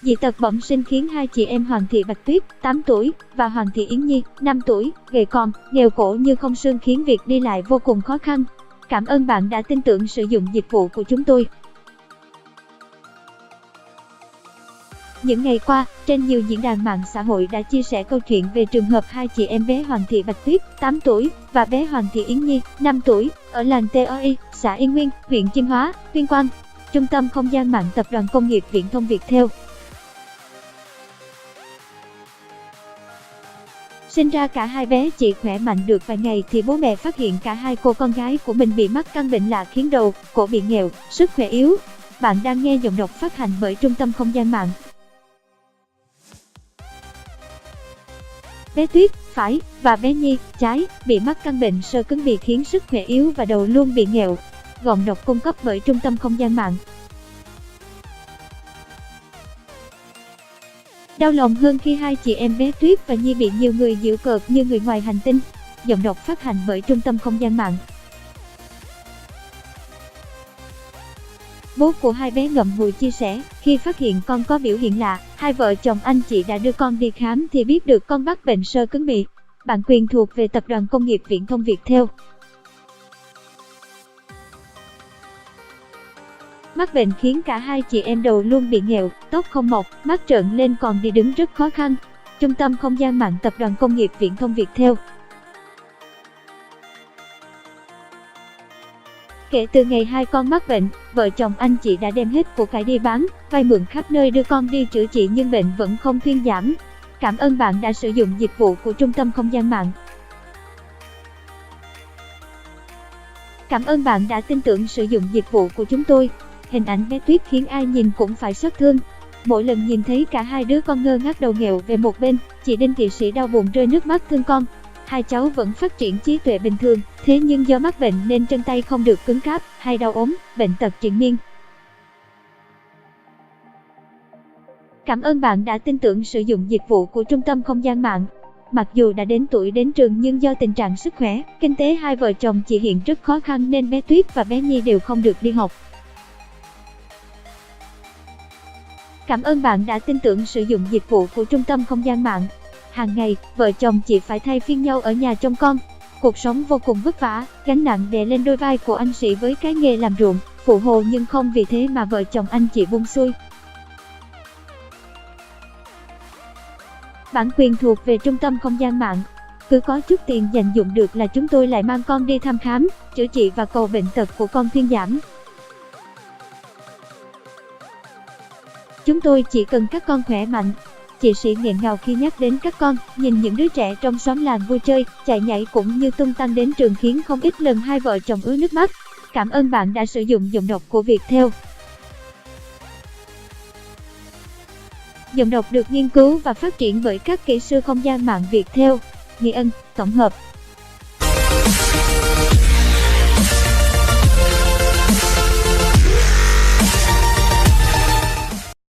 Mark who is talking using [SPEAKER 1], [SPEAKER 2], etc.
[SPEAKER 1] Dị tật bẩm sinh khiến hai chị em Hoàng thị Bạch Tuyết, 8 tuổi, và Hoàng thị Yến Nhi, 5 tuổi, gầy còm, nghèo khổ như không xương khiến việc đi lại vô cùng khó khăn. Cảm ơn bạn đã tin tưởng sử dụng dịch vụ của chúng tôi. Những ngày qua, trên nhiều diễn đàn mạng xã hội đã chia sẻ câu chuyện về trường hợp hai chị em bé Hoàng thị Bạch Tuyết, 8 tuổi, và bé Hoàng thị Yến Nhi, 5 tuổi, ở làng TOI, xã Yên Nguyên, huyện Chiêm Hóa, Tuyên Quang. Trung tâm không gian mạng Tập đoàn Công nghiệp Viễn thông Viettel. Sinh ra cả hai bé chỉ khỏe mạnh được vài ngày thì bố mẹ phát hiện cả hai cô con gái của mình bị mắc căn bệnh lạ khiến đầu, cổ bị nghèo, sức khỏe yếu. Bạn đang nghe giọng đọc phát hành bởi Trung tâm không gian mạng. Bé Tuyết, phải, và bé Nhi, trái, bị mắc căn bệnh xơ cứng bì khiến sức khỏe yếu và đầu luôn bị nghèo. Giọng đọc cung cấp bởi Trung tâm không gian mạng. Đau lòng hơn khi hai chị em bé Tuyết và Nhi bị nhiều người giễu cợt như người ngoài hành tinh. Giọng đọc phát hành bởi Trung tâm không gian mạng. Bố của hai bé ngậm ngùi chia sẻ, khi phát hiện con có biểu hiện lạ, hai vợ chồng anh chị đã đưa con đi khám thì biết được con mắc bệnh xơ cứng bì. Bản quyền thuộc về Tập đoàn Công nghiệp Viễn thông Viettel. Mắc bệnh khiến cả hai chị em đầu luôn bị nghèo, tóc không mọc, mắt trợn lên còn đi đứng rất khó khăn. Trung tâm không gian mạng Tập đoàn Công nghiệp Viễn thông Viettel. Kể từ ngày hai con mắc bệnh, vợ chồng anh chị đã đem hết của cải đi bán, vay mượn khắp nơi đưa con đi chữa trị nhưng bệnh vẫn không thuyên giảm. Cảm ơn bạn đã sử dụng dịch vụ của Trung tâm không gian mạng. Cảm ơn bạn đã tin tưởng sử dụng dịch vụ của chúng tôi. Hình ảnh bé Tuyết khiến ai nhìn cũng phải xót thương. Mỗi lần nhìn thấy cả hai đứa con ngơ ngác đầu nghèo về một bên, chị Đinh Thị Sĩ đau buồn rơi nước mắt thương con. Hai cháu vẫn phát triển trí tuệ bình thường, thế nhưng do mắc bệnh nên chân tay không được cứng cáp, hay đau ốm, bệnh tật triền miên. Cảm ơn bạn đã tin tưởng sử dụng dịch vụ của Trung tâm không gian mạng. Mặc dù đã đến tuổi đến trường nhưng do tình trạng sức khỏe, kinh tế hai vợ chồng chị hiện rất khó khăn nên bé Tuyết và bé Nhi đều không được đi học. Cảm ơn bạn đã tin tưởng sử dụng dịch vụ của Trung tâm không gian mạng. Hàng ngày, vợ chồng chị phải thay phiên nhau ở nhà trông con. Cuộc sống vô cùng vất vả, gánh nặng đè lên đôi vai của anh Sĩ với cái nghề làm ruộng, phụ hồ nhưng không vì thế mà vợ chồng anh chị buông xuôi. Bản quyền thuộc về Trung tâm không gian mạng. Cứ có chút tiền dành dụm được là chúng tôi lại mang con đi thăm khám, chữa trị và cầu bệnh tật của con thuyên giảm. Chúng tôi chỉ cần các con khỏe mạnh. Chị Sĩ nghẹn ngào khi nhắc đến các con, nhìn những đứa trẻ trong xóm làng vui chơi, chạy nhảy cũng như tung tăng đến trường khiến không ít lần hai vợ chồng ứa nước mắt. Cảm ơn bạn đã sử dụng giọng đọc của Viettel. Giọng đọc được nghiên cứu và phát triển bởi các kỹ sư không gian mạng Viettel. Nghĩa Ân, tổng hợp.